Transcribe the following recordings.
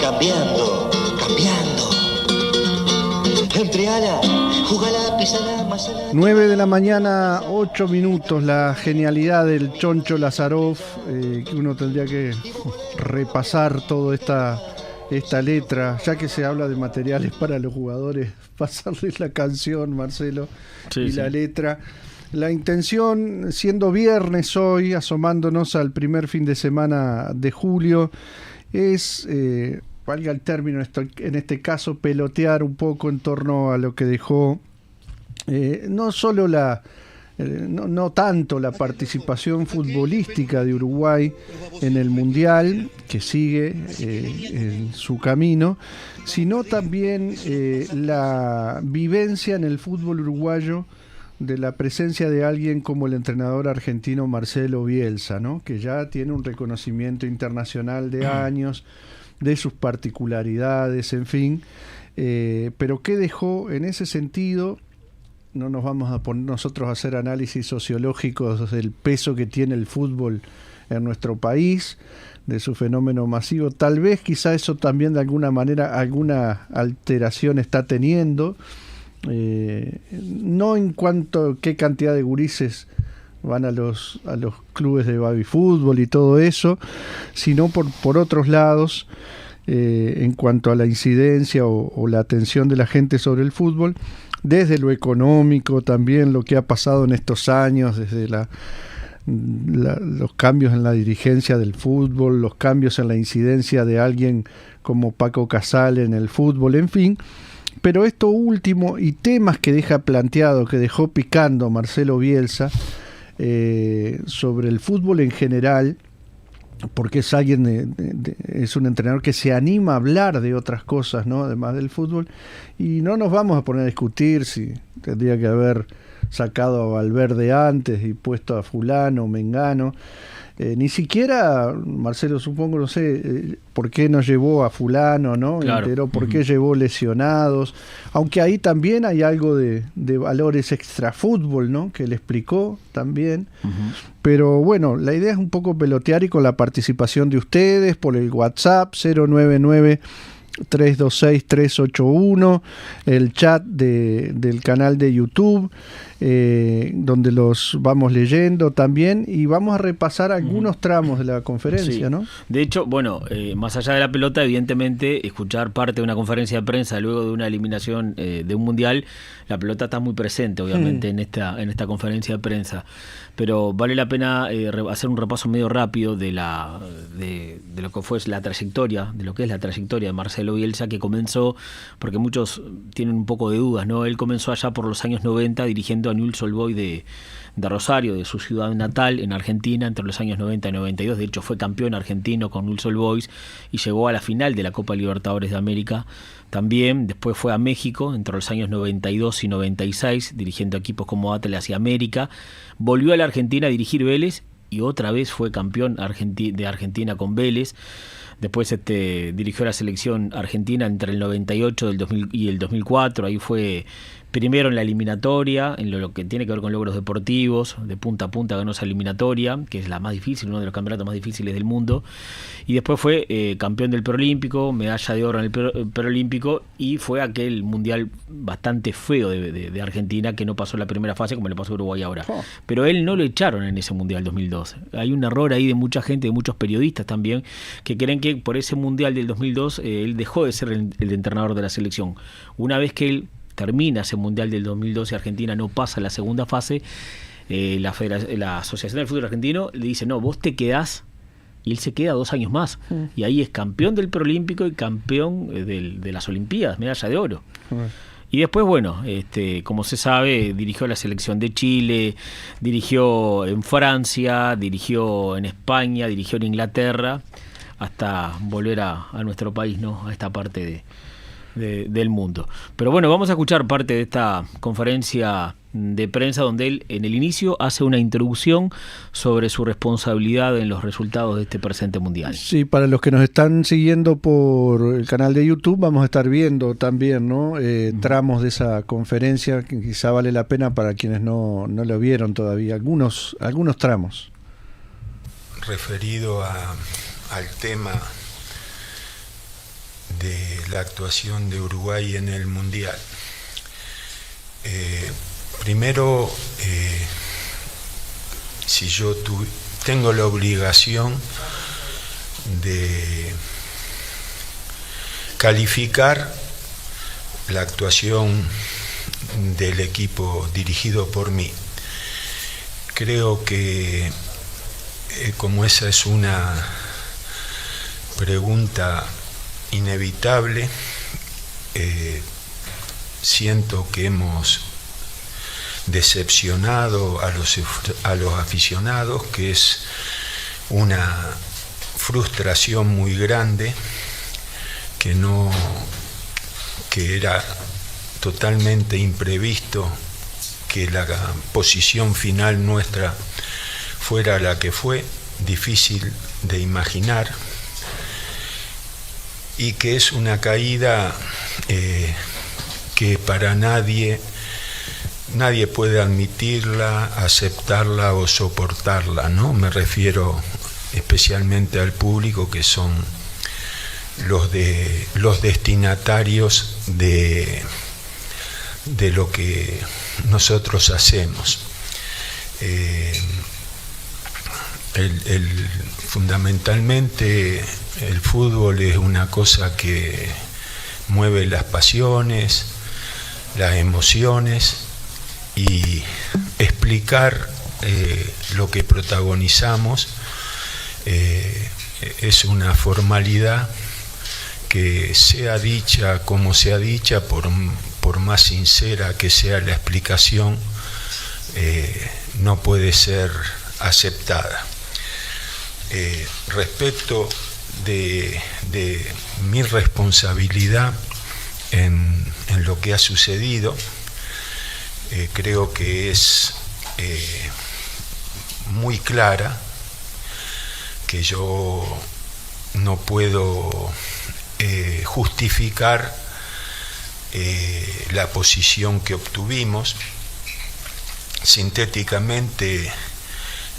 cambiando. Entreala, jugala, pisala, masala. 9 de la mañana, 8 minutos, la genialidad del Choncho Lazarov, que uno tendría que repasar toda esta letra, ya que se habla de materiales para los jugadores, pasarles la canción, Marcelo, y la letra. La intención, siendo viernes hoy, asomándonos al primer fin de semana de julio, es, valga el término en este caso, pelotear un poco en torno a lo que dejó no solo no tanto la participación futbolística de Uruguay en el Mundial, que sigue en su camino, sino también la vivencia en el fútbol uruguayo de la presencia de alguien como el entrenador argentino Marcelo Bielsa, ¿no? Que ya tiene un reconocimiento internacional de años, de sus particularidades, en fin, pero ¿qué dejó en ese sentido? No nos vamos a poner nosotros a hacer análisis sociológicos del peso que tiene el fútbol en nuestro país, de su fenómeno masivo. Tal vez quizá eso también de alguna manera alguna alteración está teniendo, no en cuanto a qué cantidad de gurises van a los clubes de baby fútbol y todo eso, sino por otros lados, en cuanto a la incidencia o la atención de la gente sobre el fútbol, desde lo económico también, lo que ha pasado en estos años, desde los cambios en la dirigencia del fútbol, los cambios en la incidencia de alguien como Paco Casale en el fútbol, en fin. Pero esto último y temas que deja planteado, que dejó picando Marcelo Bielsa sobre el fútbol en general, porque es alguien es un entrenador que se anima a hablar de otras cosas, ¿no? Además del fútbol, y no nos vamos a poner a discutir si tendría que haber sacado a Valverde antes y puesto a fulano, mengano. Ni siquiera, Marcelo, supongo, no sé, por qué no llevó a fulano, ¿no? Claro. Enteró por qué llevó lesionados, aunque ahí también hay algo de valores extrafútbol, ¿no? Que le explicó también. Pero bueno, la idea es un poco pelotear y con la participación de ustedes por el WhatsApp 099-326-381, el chat del canal de YouTube, donde los vamos leyendo también, y vamos a repasar algunos tramos de la conferencia, sí, ¿no? De hecho, bueno, más allá de la pelota, evidentemente, escuchar parte de una conferencia de prensa luego de una eliminación de un mundial, la pelota está muy presente, obviamente, en esta conferencia de prensa. Pero vale la pena hacer un repaso medio rápido de lo que fue la trayectoria, de lo que es la trayectoria de Marcelo Bielsa, que comenzó, porque muchos tienen un poco de dudas, ¿no? Él comenzó allá por los años 90 dirigiendo a Newell's Old Boys de Rosario, de su ciudad natal, en Argentina, entre los años 90 y 92. De hecho, fue campeón argentino con Newell's Old Boys y llegó a la final de la Copa Libertadores de América. También después fue a México entre los años 92 y 96, dirigiendo equipos como Atlas y América. Volvió a la Argentina a dirigir Vélez y otra vez fue campeón de Argentina con Vélez. Después dirigió la selección argentina entre el 98 y el 2004. Ahí fue primero en la eliminatoria, en lo que tiene que ver con logros deportivos, de punta a punta ganó esa eliminatoria, que es la más difícil, uno de los campeonatos más difíciles del mundo, y después fue campeón del preolímpico, medalla de oro en el preolímpico, y fue aquel mundial bastante feo de Argentina, que no pasó la primera fase como le pasó a Uruguay ahora. Pero él no lo echaron en ese mundial 2002. Hay un error ahí de mucha gente, de muchos periodistas también, que creen que por ese mundial del 2002 él dejó de ser el entrenador de la selección. Una vez que él termina ese mundial del 2012 y Argentina no pasa a la segunda fase, la Asociación del Fútbol Argentino le dice, no, vos te quedás, y él se queda 2 años más, y ahí es campeón del preolímpico y campeón de las Olimpiadas, medalla de oro. Y después, bueno, como se sabe, dirigió la selección de Chile, dirigió en Francia, dirigió en España, dirigió en Inglaterra, hasta volver a nuestro país, ¿no? A esta parte del mundo. Pero bueno, vamos a escuchar parte de esta conferencia de prensa donde él en el inicio hace una introducción sobre su responsabilidad en los resultados de este presente mundial. Sí, para los que nos están siguiendo por el canal de YouTube vamos a estar viendo también, ¿no? Tramos de esa conferencia que quizá vale la pena para quienes no lo vieron todavía, algunos tramos. Referido al tema la actuación de Uruguay en el Mundial. Primero, si yo tengo la obligación de calificar la actuación del equipo dirigido por mí. Creo que como esa es una pregunta inevitable, siento que hemos decepcionado a los aficionados, que es una frustración muy grande, que era totalmente imprevisto que la posición final nuestra fuera la que fue, difícil de imaginar, y que es una caída que para nadie puede admitirla, aceptarla o soportarla, ¿no? Me refiero especialmente al público, que son los destinatarios de lo que nosotros hacemos. Fundamentalmente el fútbol es una cosa que mueve las pasiones, las emociones, y explicar lo que protagonizamos es una formalidad que, sea dicha como sea dicha, por más sincera que sea la explicación, no puede ser aceptada. Respecto de mi responsabilidad en lo que ha sucedido, creo que es muy clara, que yo no puedo justificar la posición que obtuvimos. Sintéticamente,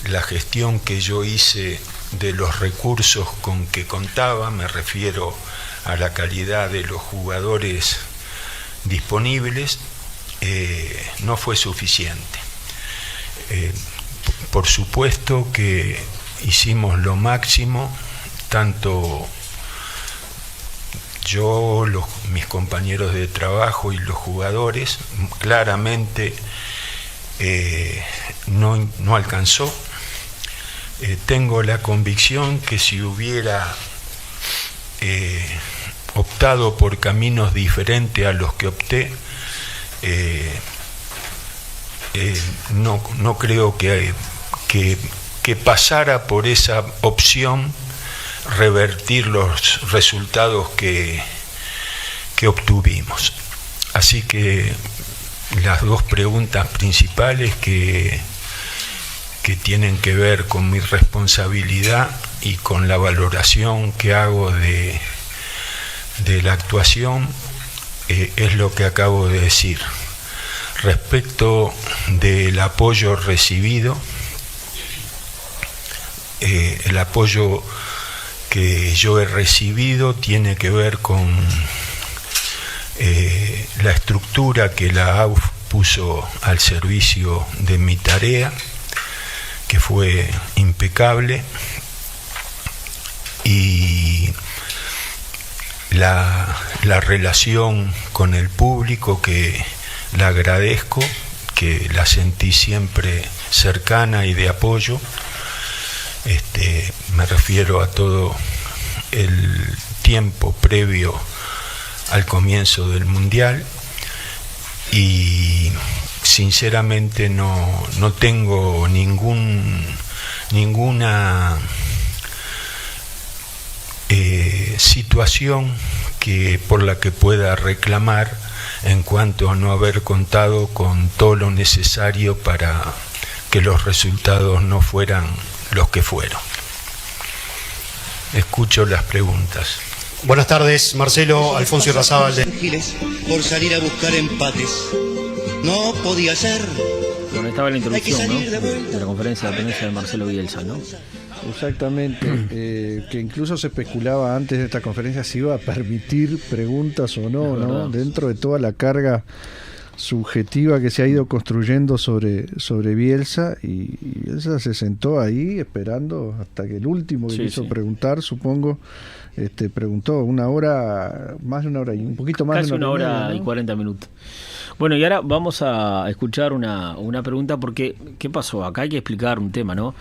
la gestión que yo hice de los recursos con que contaba, me refiero a la calidad de los jugadores disponibles, no fue suficiente. Por supuesto que hicimos lo máximo, tanto yo, mis compañeros de trabajo y los jugadores. Claramente no alcanzó. Tengo la convicción que si hubiera optado por caminos diferentes a los que opté, no creo que pasara por esa opción revertir los resultados que obtuvimos. Así que las dos preguntas principales que tienen que ver con mi responsabilidad y con la valoración que hago de la actuación, es lo que acabo de decir. Respecto del apoyo recibido, el apoyo que yo he recibido tiene que ver con la estructura que la AUF puso al servicio de mi tarea, que fue impecable, y la relación con el público, que la agradezco, que la sentí siempre cercana y de apoyo. Me refiero a todo el tiempo previo al comienzo del Mundial, y sinceramente no tengo ninguna situación por la que pueda reclamar en cuanto a no haber contado con todo lo necesario para que los resultados no fueran los que fueron. Escucho las preguntas. Buenas tardes, Marcelo. Alfonso Irrazábal. Giles por salir a buscar empates. No podía ser Bueno, estaba la introducción, ¿no? De la conferencia de prensa de Marcelo Bielsa, ¿no? Exactamente, que incluso se especulaba antes de esta conferencia si iba a permitir preguntas o no, ¿no? Dentro de toda la carga subjetiva que se ha ido construyendo sobre Bielsa, y Bielsa se sentó ahí esperando hasta que el último que quiso preguntar, supongo, preguntó una hora, más de una hora y un poquito más casi de una hora, ¿no? Y 40 minutos. Bueno, y ahora vamos a escuchar una pregunta, porque ¿qué pasó? Acá hay que explicar un tema, ¿no?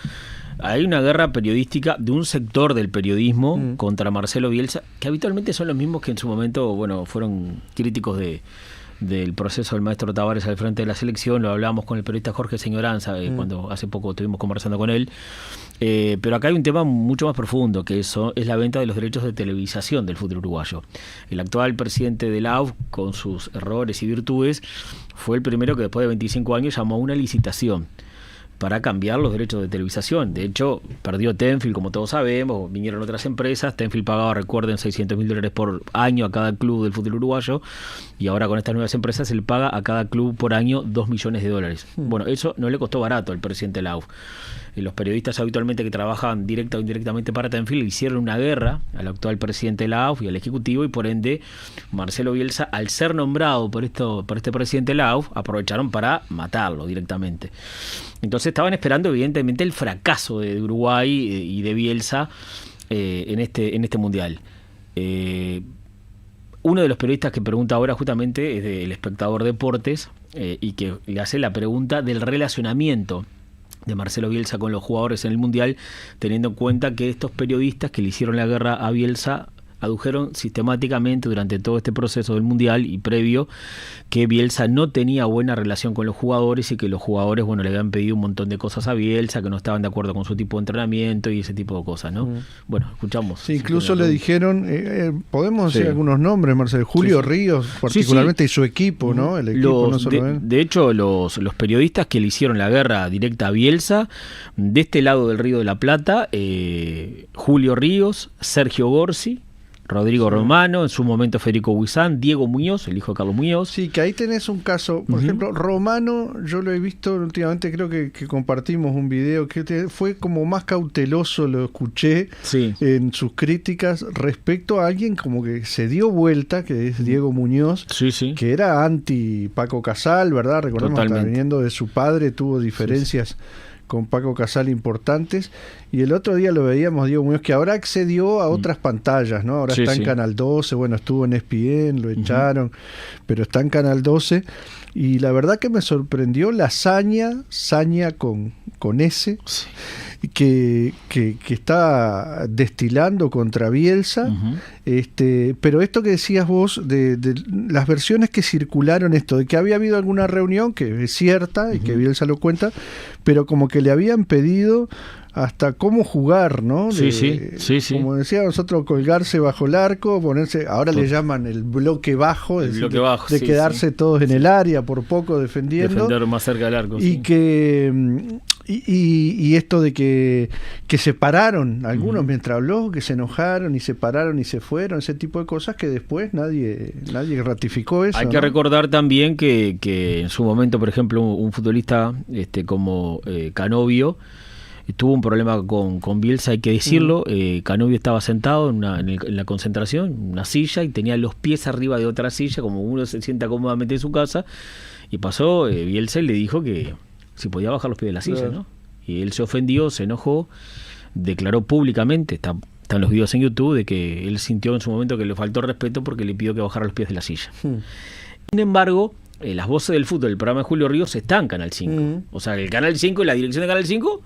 Hay una guerra periodística de un sector del periodismo contra Marcelo Bielsa, que habitualmente son los mismos que en su momento, bueno, fueron críticos del proceso del maestro Tavares al frente de la selección. Lo hablábamos con el periodista Jorge Señoranza, cuando hace poco estuvimos conversando con él. Pero acá hay un tema mucho más profundo, que es la venta de los derechos de televisación del fútbol uruguayo. El actual presidente de la AUF, con sus errores y virtudes, fue el primero que después de 25 años llamó a una licitación para cambiar los derechos de televisación. De hecho, perdió Tenfield, como todos sabemos, vinieron otras empresas. Tenfield pagaba, recuerden, $600.000 por año a cada club del fútbol uruguayo, y ahora con estas nuevas empresas se le paga a cada club por año $2 millones. Bueno, eso no le costó barato al presidente de la AUF. Los periodistas habitualmente que trabajan directa o indirectamente para Tenfield hicieron una guerra al actual presidente de la AUF y al ejecutivo, y por ende Marcelo Bielsa, al ser nombrado por este presidente de la AUF, aprovecharon para matarlo directamente. Entonces estaban esperando evidentemente el fracaso de Uruguay y de Bielsa en este mundial. Uno de los periodistas que pregunta ahora justamente es del Espectador Deportes, y que le hace la pregunta del relacionamiento de Marcelo Bielsa con los jugadores en el Mundial, teniendo en cuenta que estos periodistas que le hicieron la guerra a Bielsa adujeron sistemáticamente durante todo este proceso del Mundial y previo que Bielsa no tenía buena relación con los jugadores, y que los jugadores, bueno, le habían pedido un montón de cosas a Bielsa, que no estaban de acuerdo con su tipo de entrenamiento y ese tipo de cosas, ¿no? Bueno, escuchamos. Sí, incluso le dijeron, podemos decir algunos nombres, Marcelo, Julio Ríos particularmente, y su equipo, ¿no? El equipo no solo él. De hecho, los periodistas que le hicieron la guerra directa a Bielsa, de este lado del Río de la Plata, Julio Ríos, Sergio Gorsi, Rodrigo Romano, en su momento Federico Huizán, Diego Muñoz, el hijo de Carlos Muñoz. Sí, que ahí tenés un caso, por ejemplo, Romano, yo lo he visto últimamente, creo que compartimos un video que fue como más cauteloso, lo escuché en sus críticas respecto a alguien como que se dio vuelta, que es Diego Muñoz, que era anti Paco Casal, ¿verdad? Recordemos que viniendo de su padre tuvo diferencias con Paco Casal importantes, y el otro día lo veíamos, Diego Muñoz, que ahora accedió a otras pantallas, ¿no? Ahora está en Canal 12, bueno, estuvo en ESPN, lo echaron, pero está en Canal 12, y la verdad que me sorprendió la saña con S, que está destilando contra Bielsa, pero esto que decías vos de las versiones que circularon, esto de que había habido alguna reunión, que es cierta y que Bielsa lo cuenta, pero como que le habían pedido hasta cómo jugar, ¿no? Como decía nosotros, colgarse bajo el arco, ponerse, ahora le llaman el bloque bajo, de quedarse todos en el área, por poco defendiendo. Defender más cerca del arco. Y que y esto de que se pararon algunos mientras habló, que se enojaron y se pararon y se fueron, ese tipo de cosas que después nadie ratificó eso. Hay que recordar también que en su momento, por ejemplo, un futbolista como Canovio tuvo un problema con Bielsa, hay que decirlo. Canovio estaba sentado en la concentración, en una silla, y tenía los pies arriba de otra silla, como uno se sienta cómodamente en su casa, y pasó Bielsa y le dijo que si podía bajar los pies de la silla, ¿no? Y él se ofendió, se enojó, declaró públicamente, están los videos en YouTube, de que él sintió en su momento que le faltó respeto porque le pidió que bajara los pies de la silla. Sin embargo, las voces del fútbol, el programa de Julio Ríos, está en Canal 5. O sea, el Canal 5 y la dirección de Canal 5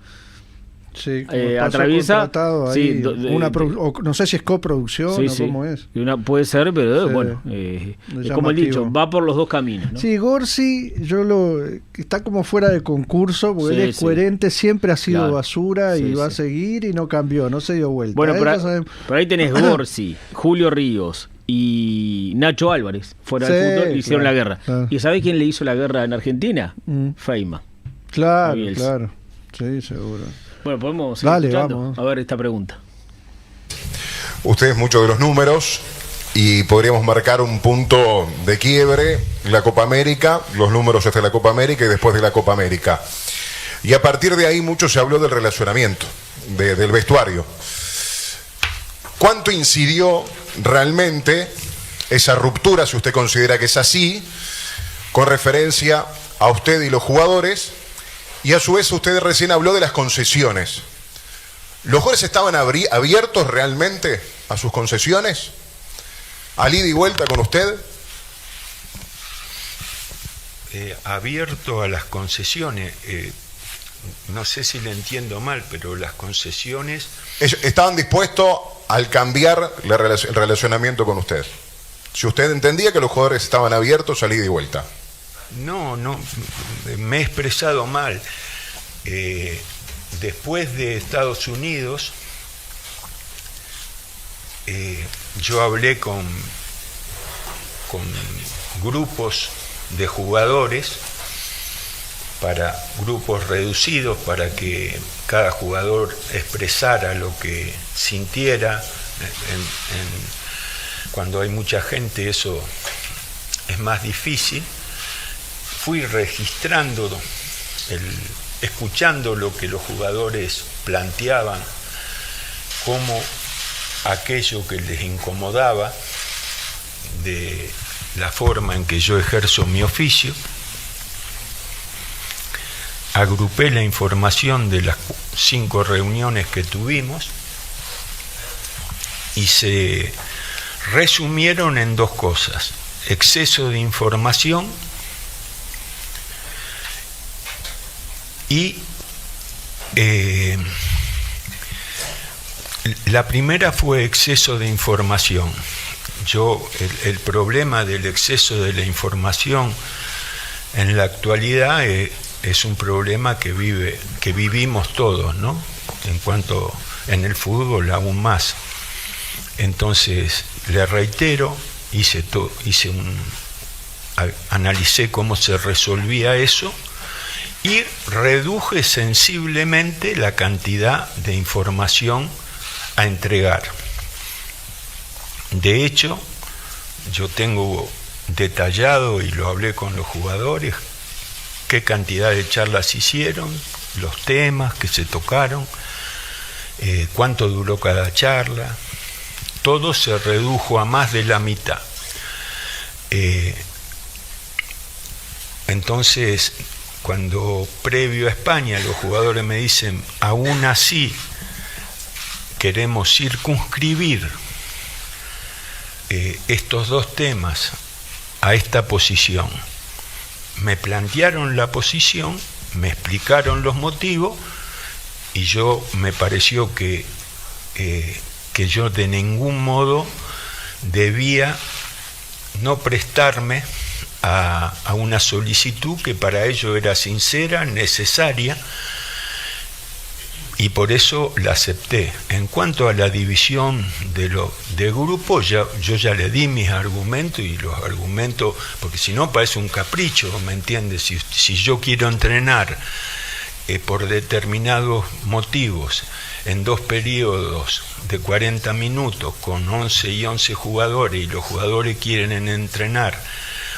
atraviesa ahí, no sé si es coproducción o cómo es. Puede ser, pero bueno, es como el dicho, va por los dos caminos, ¿no? Sí, Gorsi está como fuera de concurso, porque él es coherente, siempre ha sido basura y va a seguir, y no cambió, no se dio vuelta. Bueno, por ahí tenés Gorsi, Julio Ríos y Nacho Álvarez, fuera del fútbol, hicieron la guerra. ¿Y sabés quién le hizo la guerra en Argentina? Feima. Claro, sí, seguro. Bueno, podemos seguir escuchando. Vamos. A ver esta pregunta. Ustedes, muchos de los números, y podríamos marcar un punto de quiebre, la Copa América, los números hasta la Copa América y después de la Copa América. Y a partir de ahí mucho se habló del relacionamiento, del vestuario. ¿Cuánto incidió realmente esa ruptura, si usted considera que es así, con referencia a usted y los jugadores? Y a su vez usted recién habló de las concesiones. ¿Los jugadores estaban abiertos realmente a sus concesiones? ¿Al ida y vuelta con usted? Abierto a las concesiones. No sé si le entiendo mal, pero las concesiones... ¿Estaban dispuestos al cambiar el relacionamiento con usted? Si usted entendía que los jugadores estaban abiertos al ida y vuelta. No, me he expresado mal. Después de Estados Unidos, yo hablé con grupos de jugadores, para grupos reducidos, para que cada jugador expresara lo que sintiera. Cuando hay mucha gente eso es más difícil. Fui registrando, escuchando lo que los jugadores planteaban, como aquello que les incomodaba de la forma en que yo ejerzo mi oficio. Agrupé la información de las 5 reuniones que tuvimos y se resumieron en 2 cosas: exceso de información y la primera fue exceso de información. El problema del exceso de la información en la actualidad es un problema que vivimos todos, ¿no? En el fútbol aún más. Entonces, le reitero, analicé cómo se resolvía eso y reduje sensiblemente la cantidad de información a entregar. De hecho, yo tengo detallado, y lo hablé con los jugadores, qué cantidad de charlas hicieron, los temas que se tocaron, cuánto duró cada charla. Todo se redujo a más de la mitad. Entonces, cuando previo a España los jugadores me dicen, aún así queremos circunscribir estos 2 temas a esta posición, me plantearon la posición, me explicaron los motivos, y me pareció que yo de ningún modo debía no prestarme a una solicitud que para ello era sincera, necesaria, y por eso la acepté. En cuanto a la división de grupos, yo ya le di mis argumentos, y los argumentos, porque si no parece un capricho, ¿me entiendes? Si yo quiero entrenar por determinados motivos en 2 periodos de 40 minutos con 11 y 11 jugadores, y los jugadores quieren entrenar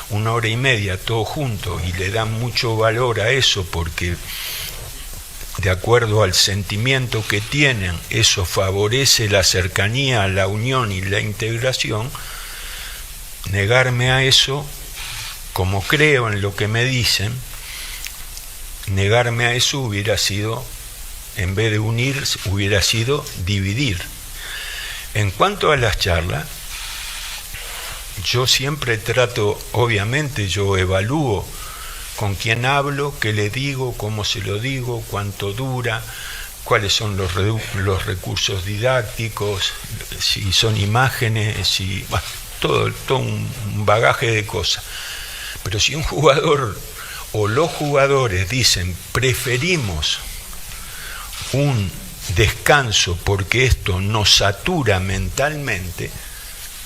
1 hora y media todos juntos y le dan mucho valor a eso porque de acuerdo al sentimiento que tienen, eso favorece la cercanía, la unión y la integración, negarme a eso, como creo en lo que me dicen, negarme a eso hubiera sido, en vez de unir, hubiera sido dividir. En cuanto a las charlas, yo siempre trato, obviamente yo evalúo con quién hablo, qué le digo, cómo se lo digo, cuánto dura, cuáles son los recursos didácticos, si son imágenes, todo un bagaje de cosas. Pero si un jugador o los jugadores dicen preferimos un descanso porque esto nos satura mentalmente,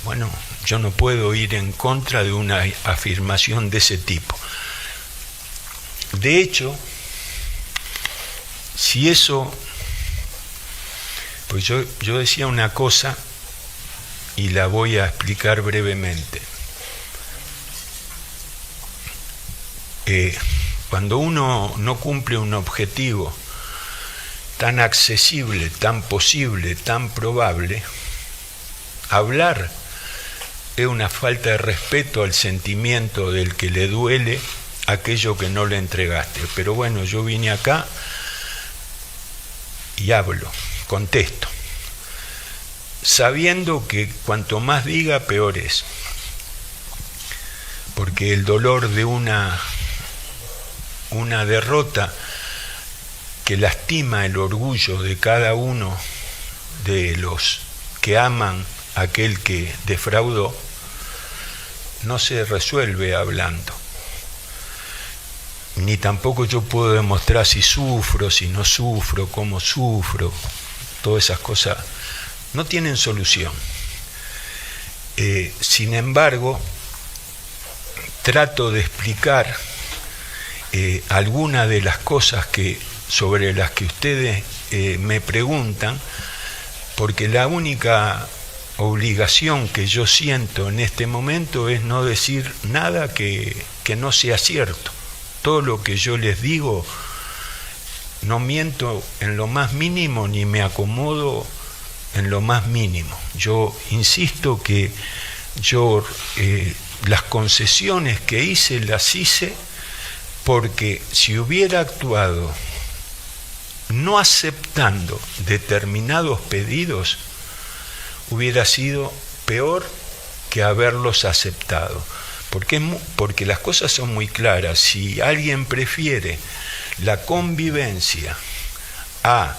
bueno, yo no puedo ir en contra de una afirmación de ese tipo. De hecho, si eso, pues yo decía una cosa y la voy a explicar brevemente. Cuando uno no cumple un objetivo tan accesible, tan posible, tan probable, hablar es una falta de respeto al sentimiento del que le duele aquello que no le entregaste. Pero bueno, yo vine acá y hablo, contesto, sabiendo que cuanto más diga, peor es. Porque el dolor de una derrota que lastima el orgullo de cada uno de los que aman a aquel que defraudó, no se resuelve hablando. Ni tampoco yo puedo demostrar si sufro, si no sufro, cómo sufro. Todas esas cosas no tienen solución. Sin embargo, trato de explicar algunas de las cosas sobre las que ustedes me preguntan, porque la única obligación que yo siento en este momento es no decir nada que no sea cierto. Todo lo que yo les digo, no miento en lo más mínimo ni me acomodo en lo más mínimo. Yo insisto que yo las concesiones que hice las hice porque si hubiera actuado no aceptando determinados pedidos, hubiera sido peor que haberlos aceptado. Porque las cosas son muy claras. Si alguien prefiere la convivencia a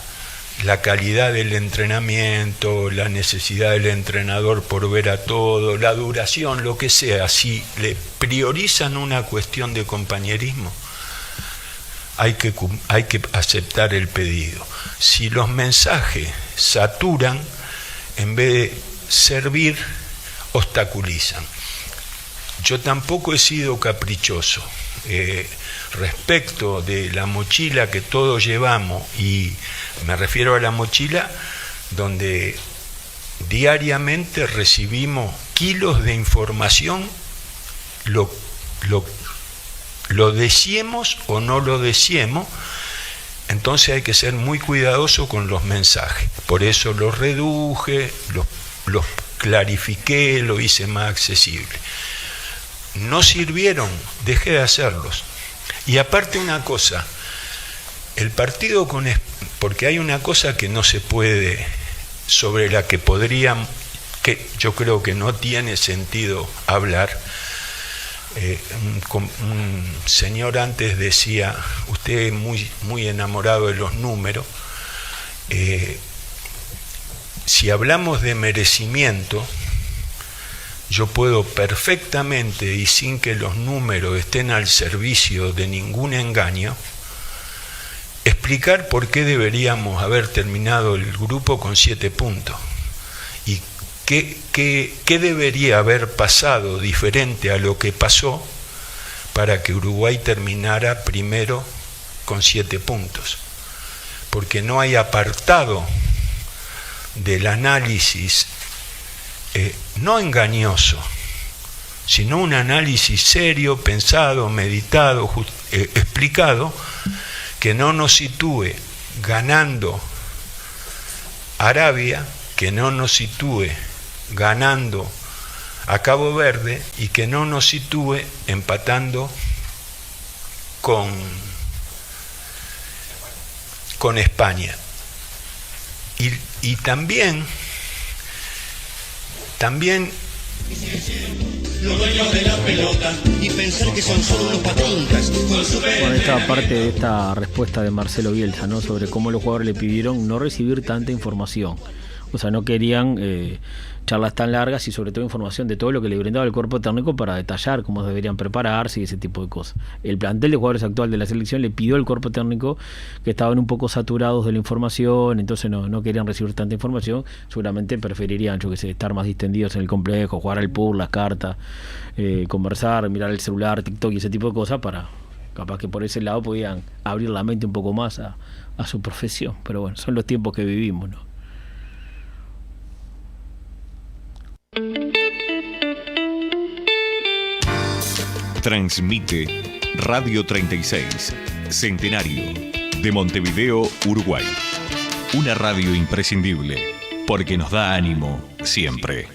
la calidad del entrenamiento, la necesidad del entrenador por ver a todo, la duración, lo que sea, si le priorizan una cuestión de compañerismo, hay que aceptar el pedido. Si los mensajes saturan, en vez de servir, obstaculizan. Yo tampoco he sido caprichoso. Respecto de la mochila que todos llevamos, y me refiero a la mochila donde diariamente recibimos kilos de información, lo deseemos o no lo deseemos, entonces hay que ser muy cuidadoso con los mensajes. Por eso los reduje, los clarifiqué, lo hice más accesible. No sirvieron, dejé de hacerlos. Y aparte una cosa, el partido porque hay una cosa que no se puede, sobre la que que yo creo que no tiene sentido hablar. Un señor antes decía, usted es muy enamorado de los números, si hablamos de merecimiento, yo puedo perfectamente, y sin que los números estén al servicio de ningún engaño, explicar por qué deberíamos haber terminado el grupo con 7 puntos y qué debería haber pasado diferente a lo que pasó para que Uruguay terminara primero con 7 puntos. Porque no hay apartado del análisis no engañoso, sino un análisis serio, pensado, meditado, explicado, que no nos sitúe ganando Arabia, que no nos sitúe ganando a Cabo Verde y que no nos sitúe empatando con España. Y también los dueños de la pelota y pensar que son solo unos patrincas. Bueno, esta parte de esta respuesta de Marcelo Bielsa, ¿no?, sobre cómo los jugadores le pidieron no recibir tanta información. O sea, no querían charlas tan largas y sobre todo información de todo lo que le brindaba el cuerpo técnico para detallar cómo deberían prepararse y ese tipo de cosas. El plantel de jugadores actual de la selección le pidió al cuerpo técnico que estaban un poco saturados de la información, entonces no querían recibir tanta información. Seguramente preferirían, yo que sé, estar más distendidos en el complejo, jugar al pool, las cartas, conversar, mirar el celular, TikTok y ese tipo de cosas, para capaz que por ese lado podían abrir la mente un poco más a su profesión. Pero bueno, son los tiempos que vivimos, ¿no? Transmite Radio 36, Centenario, de Montevideo, Uruguay. Una radio imprescindible, porque nos da ánimo siempre.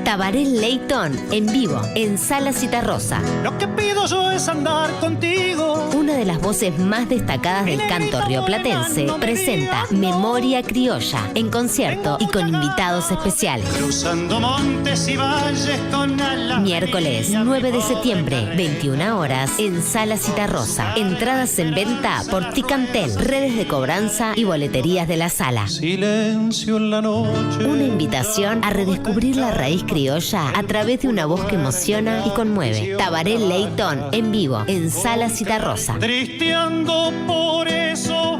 Tabaré Leyton en vivo en Sala Citarrosa. Lo que pido yo es andar contigo. Una de las voces más destacadas del canto rioplatense presenta Memoria Criolla en concierto y con invitados especiales. Cruzando montes y valles con alas. Miércoles 9 de septiembre, 21 horas, en Sala Citarrosa. Entradas en venta por Ticantel, redes de cobranza y boleterías de la sala. Silencio en la noche. Una invitación a redescubrir la raíz criolla a través de una voz que emociona y conmueve. Tabaré Leyton en vivo en Sala Citarrosa. Tristeando por eso.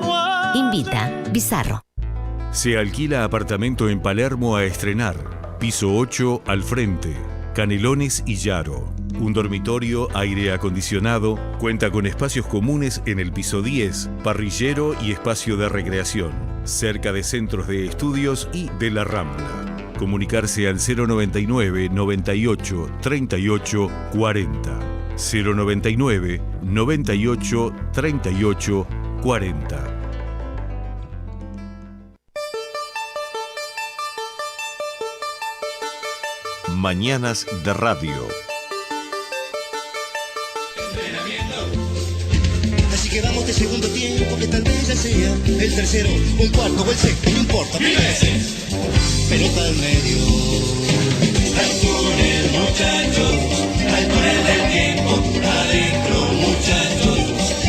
Invita Bizarro. Se alquila apartamento en Palermo a estrenar. Piso 8 al frente. Canelones y Yaro. Un dormitorio, aire acondicionado, cuenta con espacios comunes en el piso 10, parrillero y espacio de recreación, cerca de centros de estudios y de la Rambla. Comunicarse al 099 98 38 40. 099 98 38 40. Mañanas de Radio. Así que vamos de segundo tiempo, que tal vez ya sea el tercero, o el cuarto, o el sexto, no importa, 1000 veces. Pelota al medio. Al túnel, muchachos, al túnel del tiempo, adentro, muchachos,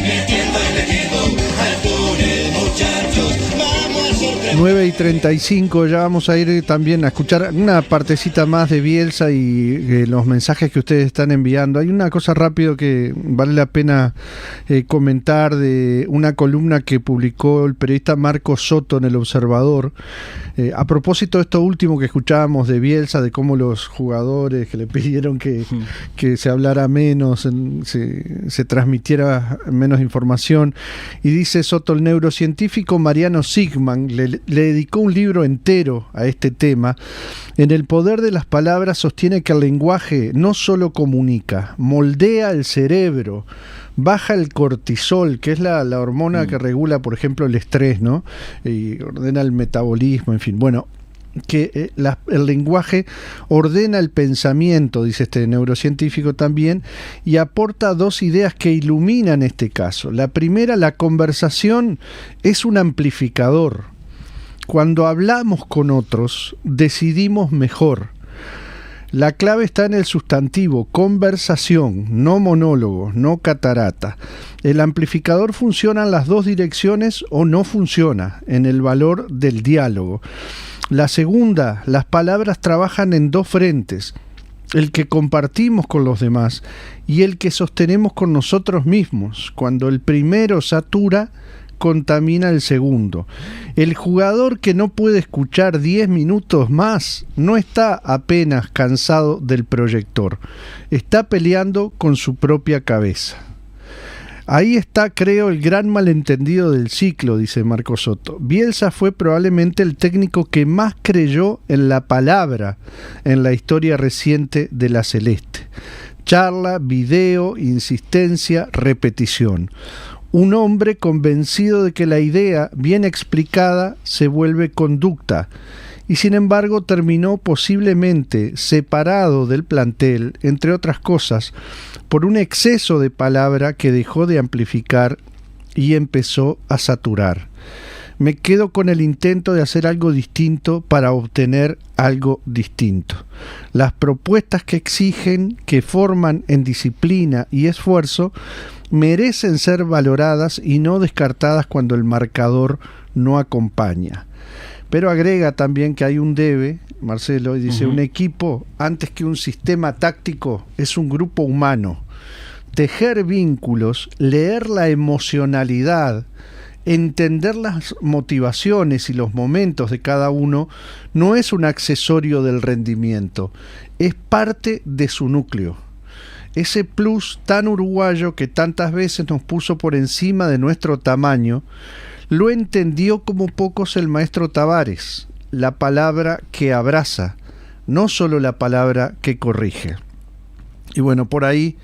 metiendo y metiendo, al túnel, muchachos, vamos a sorprender. 9:35, ya vamos a ir también a escuchar una partecita más de Bielsa y los mensajes que ustedes están enviando. Hay una cosa rápido que vale la pena comentar de una columna que publicó el periodista Marco Soto en El Observador, a propósito de esto último que escuchábamos de Bielsa, de cómo los jugadores que le pidieron que se hablara menos, se transmitiera menos información. Y dice Soto: el neurocientífico Mariano Sigman le dedicó un libro entero a este tema. En El poder de las palabras sostiene que el lenguaje no solo comunica, moldea el cerebro, baja el cortisol, que es la hormona que regula, por ejemplo, el estrés, ¿no? Y ordena el metabolismo, en fin. Bueno, que el lenguaje ordena el pensamiento, dice este neurocientífico también, y aporta dos ideas que iluminan este caso. La primera: la conversación es un amplificador. Cuando hablamos con otros, decidimos mejor. La clave está en el sustantivo, conversación, no monólogo, no catarata. El amplificador funciona en las dos direcciones o no funciona, en el valor del diálogo. La segunda, las palabras trabajan en dos frentes: el que compartimos con los demás y el que sostenemos con nosotros mismos. Cuando el primero satura, contamina el segundo. El jugador que no puede escuchar 10 minutos más no está apenas cansado del proyector, está peleando con su propia cabeza. Ahí está, creo, el gran malentendido del ciclo, dice Marco Soto. Bielsa fue probablemente el técnico que más creyó en la palabra en la historia reciente de la Celeste. Charla, video, insistencia, repetición. Un hombre convencido de que la idea, bien explicada, se vuelve conducta, y sin embargo terminó posiblemente separado del plantel, entre otras cosas, por un exceso de palabra que dejó de amplificar y empezó a saturar. Me quedo con el intento de hacer algo distinto para obtener algo distinto. Las propuestas que exigen, que forman en disciplina y esfuerzo, merecen ser valoradas y no descartadas cuando el marcador no acompaña. Pero agrega también que hay un debe, Marcelo, y dice: un equipo, antes que un sistema táctico, es un grupo humano. Tejer vínculos, leer la emocionalidad, entender las motivaciones y los momentos de cada uno, no es un accesorio del rendimiento, es parte de su núcleo. Ese plus tan uruguayo que tantas veces nos puso por encima de nuestro tamaño, lo entendió como pocos el maestro Tavares, la palabra que abraza, no solo la palabra que corrige. Y bueno, por ahí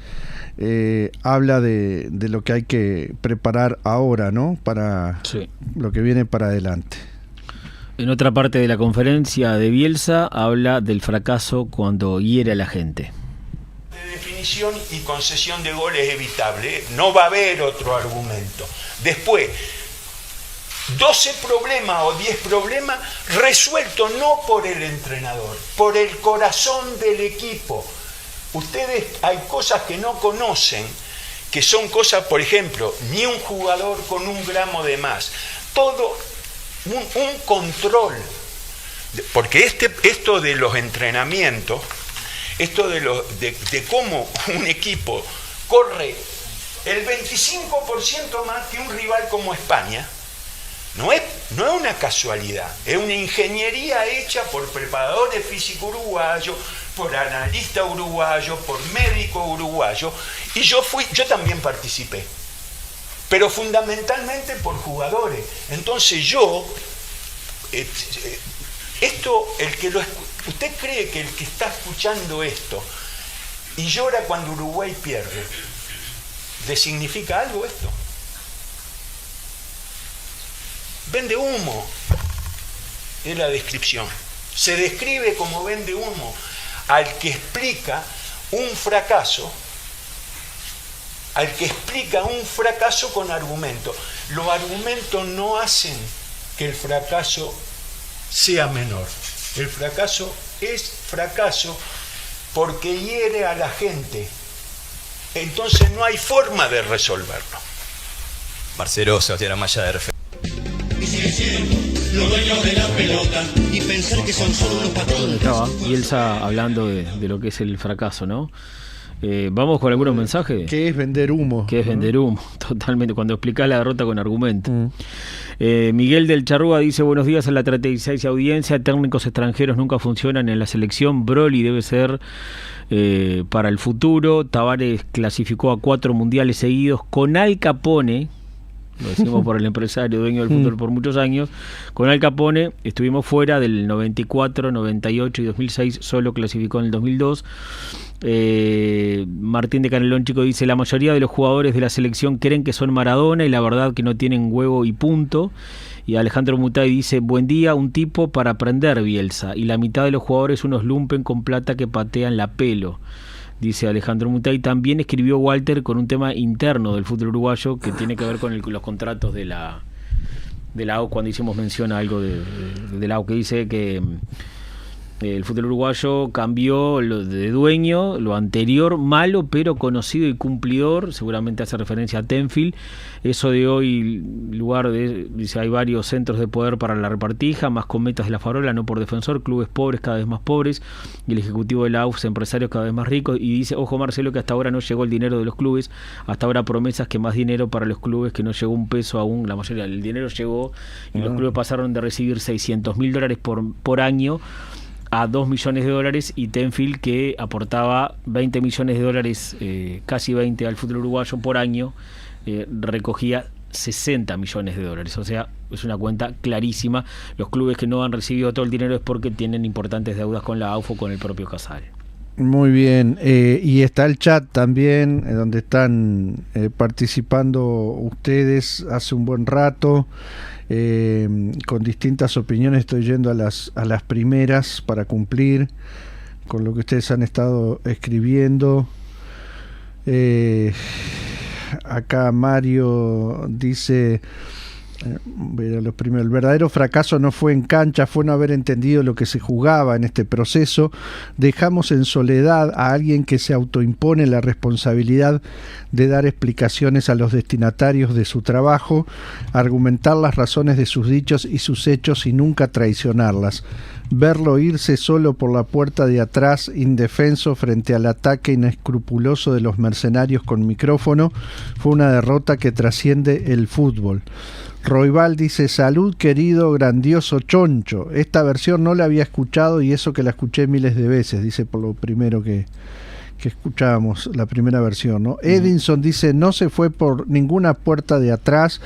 habla de lo que hay que preparar ahora, ¿no? Para lo que viene para adelante. En otra parte de la conferencia de Bielsa habla del fracaso cuando hiere a la gente. De definición y concesión de goles es evitable, no va a haber otro argumento. Después, 12 problemas o 10 problemas resueltos no por el entrenador, por el corazón del equipo. Ustedes hay cosas que no conocen, que son cosas, por ejemplo, ni un jugador con un gramo de más. Todo un control. Porque esto de los entrenamientos, esto de cómo un equipo corre el 25% más que un rival como España, no es una casualidad, es una ingeniería hecha por preparadores físicos uruguayos, por analistas uruguayos, por médicos uruguayos, y yo también participé, pero fundamentalmente por jugadores. Entonces ¿usted cree que el que está escuchando esto y llora cuando Uruguay pierde, ¿le significa algo esto? Vende humo, es la descripción. Se describe como vende humo al que explica un fracaso, con argumentos. Los argumentos no hacen que el fracaso sea menor. El fracaso es fracaso porque hiere a la gente. Entonces no hay forma de resolverlo. Marcelo, Sebastián Amaya de RF. Y sigue siendo los dueños de la pelota y pensar que son solo unos patrones. Estaba Bielsa hablando de lo que es el fracaso, ¿no? Vamos con algunos mensajes. ¿Qué es vender humo? ¿Qué es vender humo? Totalmente, cuando explicás la derrota con argumento. Miguel del Charrúa dice: buenos días a la 36 audiencia. Técnicos extranjeros nunca funcionan en la selección. Broly debe ser para el futuro. Tavares clasificó a 4 mundiales seguidos. Con Al Capone, lo decimos por el empresario dueño del fútbol por muchos años, con Al Capone estuvimos fuera del 94, 98 y 2006, solo clasificó en el 2002. Martín de Canelón Chico dice: la mayoría de los jugadores de la selección creen que son Maradona y la verdad que no tienen huevo y punto. Y Alejandro Mutay dice: buen día, un tipo para aprender Bielsa, y la mitad de los jugadores unos lumpen con plata que patean la pelo. Dice Alejandro Mutay. También escribió Walter con un tema interno del fútbol uruguayo que tiene que ver con los contratos de la AU, cuando hicimos mención a algo de la AU, que dice que el fútbol uruguayo cambió lo de dueño, lo anterior malo pero conocido y cumplidor, seguramente hace referencia a Tenfield. Eso de hoy, dice, hay varios centros de poder para la repartija, más cometas de la farola, no por defensor, clubes pobres cada vez más pobres, y el ejecutivo de la AUF, empresarios cada vez más ricos. Y dice, ojo Marcelo, que hasta ahora no llegó el dinero de los clubes, hasta ahora promesas que más dinero para los clubes, que no llegó un peso aún, la mayoría, el dinero llegó y los clubes pasaron de recibir $600.000 por año a $2 millones, y Tenfield, que aportaba $20 millones, casi 20 al fútbol uruguayo por año, recogía $60 millones. O sea, es una cuenta clarísima. Los clubes que no han recibido todo el dinero es porque tienen importantes deudas con la AUF o con el propio Casal. Muy bien, y está el chat también, donde están participando ustedes hace un buen rato, con distintas opiniones. Estoy yendo a las primeras para cumplir con lo que ustedes han estado escribiendo. Acá Mario dice: los primeros, el verdadero fracaso no fue en cancha, fue no haber entendido lo que se jugaba en este proceso. Dejamos en soledad a alguien que se autoimpone la responsabilidad de dar explicaciones a los destinatarios de su trabajo, argumentar las razones de sus dichos y sus hechos y nunca traicionarlas. Verlo irse solo por la puerta de atrás, indefenso frente al ataque inescrupuloso de los mercenarios con micrófono, fue una derrota que trasciende el fútbol. Roibal dice: salud querido, grandioso Choncho. Esta versión no la había escuchado y eso que la escuché miles de veces, dice, por lo primero que escuchábamos, la primera versión, ¿no? Edinson dice: no se fue por ninguna puerta de atrás,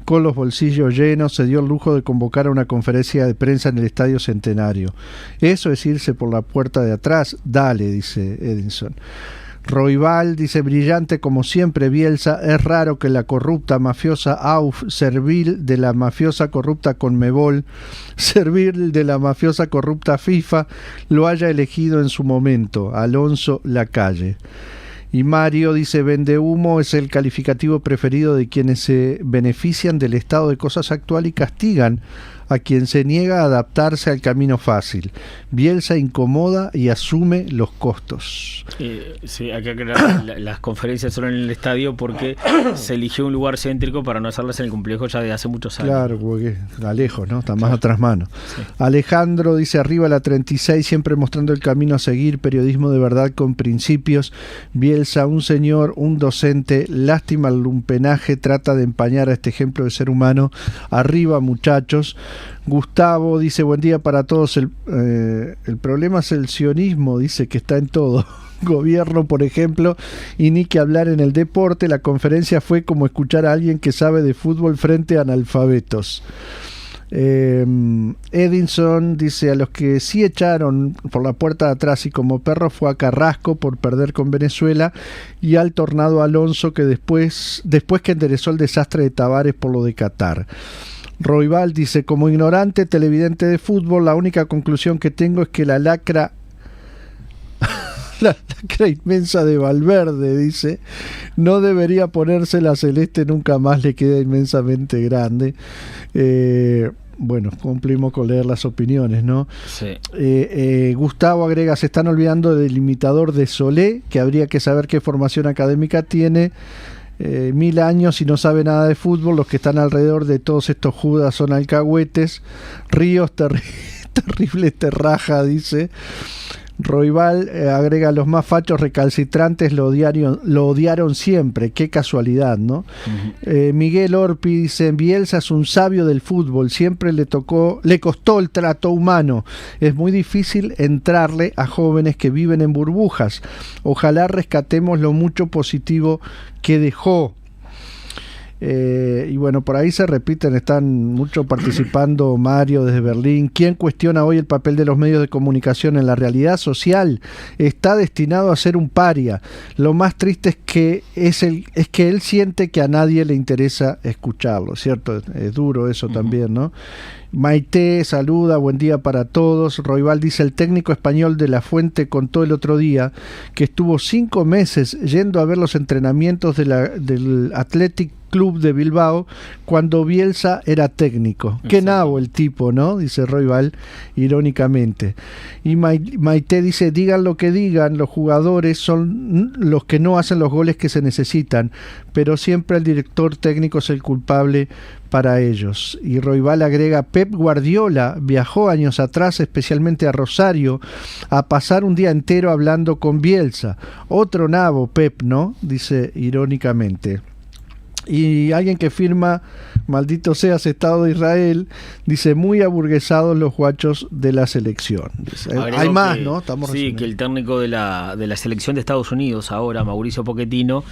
con los bolsillos llenos, se dio el lujo de convocar a una conferencia de prensa en el Estadio Centenario. Eso es irse por la puerta de atrás. Dale, dice Edinson. Roibal dice: brillante como siempre Bielsa, es raro que la corrupta mafiosa AUF, servil de la mafiosa corrupta Conmebol, servil de la mafiosa corrupta FIFA, lo haya elegido en su momento. Alonso Lacalle. Y Mario dice: vende humo es el calificativo preferido de quienes se benefician del estado de cosas actual y castigan a quien se niega a adaptarse al camino fácil. Bielsa incomoda y asume los costos. Sí, hay que aclarar, las conferencias son en el estadio porque se eligió un lugar céntrico para no hacerlas en el complejo ya de hace muchos años. Claro, porque está lejos, ¿no? Está más atrás mano. Sí. Alejandro dice: arriba la 36, siempre mostrando el camino a seguir, periodismo de verdad con principios. Bielsa, un señor, un docente, lástima el lumpenaje, trata de empañar a este ejemplo de ser humano. Arriba, muchachos. Gustavo dice: buen día para todos. El problema es el sionismo, dice, que está en todo. Gobierno, por ejemplo, y ni que hablar en el deporte. La conferencia fue como escuchar a alguien que sabe de fútbol frente a analfabetos. Edinson dice: a los que sí echaron por la puerta de atrás y como perro fue a Carrasco por perder con Venezuela, y al Tornado Alonso, que después que enderezó el desastre de Tavares por lo de Qatar. Roibal dice: como ignorante televidente de fútbol, la única conclusión que tengo es que la lacra inmensa de Valverde, dice, no debería ponerse la celeste nunca más, le queda inmensamente grande. Bueno, cumplimos con leer las opiniones, ¿no? Sí. Gustavo agrega: se están olvidando del imitador de Solé, que habría que saber qué formación académica tiene. 1000 años y no sabe nada de fútbol. Los que están alrededor de todos estos judas son alcahuetes. Ríos terrible terraja, dice. Roibal agrega: los más fachos recalcitrantes lo odiaron siempre. Qué casualidad, ¿no? Uh-huh. Miguel Orpi dice: Bielsa es un sabio del fútbol, siempre le costó el trato humano. Es muy difícil entrarle a jóvenes que viven en burbujas. Ojalá rescatemos lo mucho positivo que dejó. Y bueno, por ahí se repiten, están mucho participando. Mario desde Berlín: ¿quién cuestiona hoy el papel de los medios de comunicación en la realidad social? Está destinado a ser un paria. Lo más triste es que él siente que a nadie le interesa escucharlo, ¿cierto? Es duro eso también, ¿no? Maite saluda: buen día para todos. Roibal dice: el técnico español de La Fuente contó el otro día que estuvo 5 meses yendo a ver los entrenamientos del Athletic Club de Bilbao cuando Bielsa era técnico. Qué nabo el tipo, ¿no? Dice Roibal irónicamente. Y Maite dice: digan lo que digan, los jugadores son los que no hacen los goles que se necesitan, pero siempre el director técnico es el culpable para ellos. Y Roibal agrega: Pep Guardiola viajó años atrás, especialmente a Rosario, a pasar un día entero hablando con Bielsa. Otro nabo, Pep, ¿no? Dice irónicamente. Y alguien que firma: maldito seas Estado de Israel, dice: muy aburguesados los guachos de la selección. Hay más, ¿no? Estamos sí, que el técnico de la selección de Estados Unidos ahora, Mauricio Pochettino,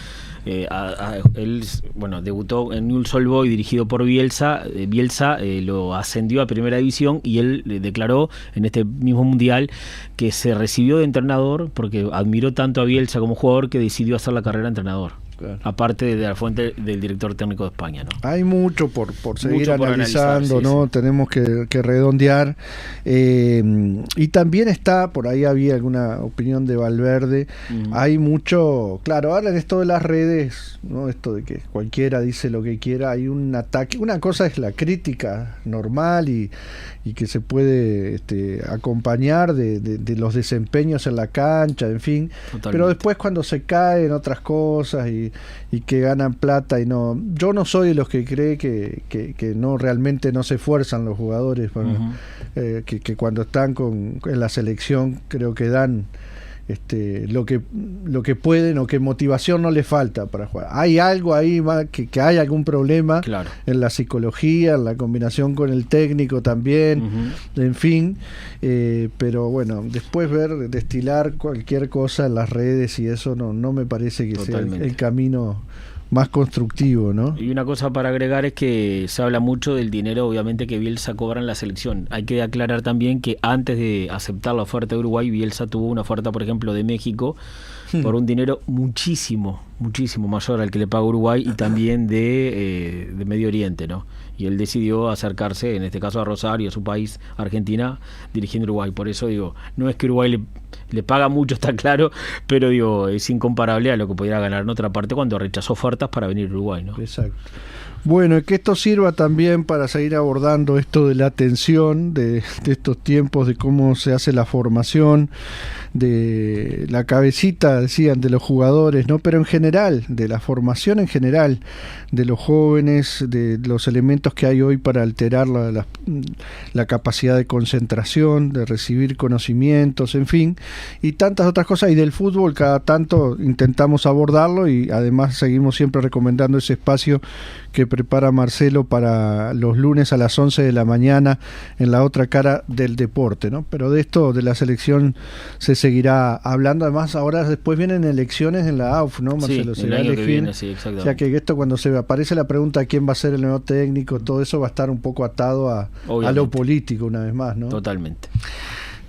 él, bueno, debutó en Newell's Old Boys dirigido por Bielsa. Bielsa lo ascendió a primera división y él declaró en este mismo mundial que se recibió de entrenador porque admiró tanto a Bielsa como jugador que decidió hacer la carrera de entrenador. Claro. Aparte de la fuente del director técnico de España, ¿no? Hay mucho por seguir analizando, ¿no? Sí. Tenemos que redondear. Y también está, por ahí había alguna opinión de Valverde. Hay mucho, claro, ahora en esto de las redes, ¿no? Esto de que cualquiera dice lo que quiera, hay un ataque. Una cosa es la crítica normal y que se puede acompañar de los desempeños en la cancha, en fin. Totalmente. Pero después cuando se caen otras cosas y que ganan plata y no. Yo no soy de los que cree que no realmente no se esfuerzan los jugadores, que cuando están en la selección creo que dan lo que pueden o que motivación no les falta para jugar. Hay algo ahí más que hay algún problema, claro, en la psicología, en la combinación con el técnico también, en fin, pero bueno, después destilar cualquier cosa en las redes y eso no me parece que sea el camino más constructivo, ¿no? Y una cosa para agregar es que se habla mucho del dinero, obviamente, que Bielsa cobra en la selección. Hay que aclarar también que antes de aceptar la oferta de Uruguay, Bielsa tuvo una oferta, por ejemplo, de México por un dinero muchísimo mayor al que le paga Uruguay, y también de Medio Oriente, ¿no? Y él decidió acercarse, en este caso a Rosario, a su país, Argentina, dirigiendo Uruguay. Por eso digo, no es que Uruguay le paga mucho, está claro, pero digo, es incomparable a lo que pudiera ganar en otra parte cuando rechazó ofertas para venir a Uruguay, ¿no? Exacto. Bueno, y que esto sirva también para seguir abordando esto de la atención, de estos tiempos, de cómo se hace la formación, de la cabecita, decían, de los jugadores, ¿no? Pero en general, de la formación en general, de los jóvenes, de los elementos que hay hoy para alterar la capacidad de concentración, de recibir conocimientos, en fin, y tantas otras cosas, y del fútbol cada tanto intentamos abordarlo, y además seguimos siempre recomendando ese espacio que prepara Marcelo para los lunes a las 11 de la mañana en La Otra Cara del Deporte, ¿no? Pero de esto, de la selección, se seguirá hablando. Además, ahora después vienen elecciones en la AUF, ¿no, Marcelo? Sí, se el va a año que elegir. viene, sí, exactamente. O sea que esto, cuando se aparece la pregunta de quién va a ser el nuevo técnico, todo eso va a estar un poco atado a lo político una vez más, ¿no? Totalmente.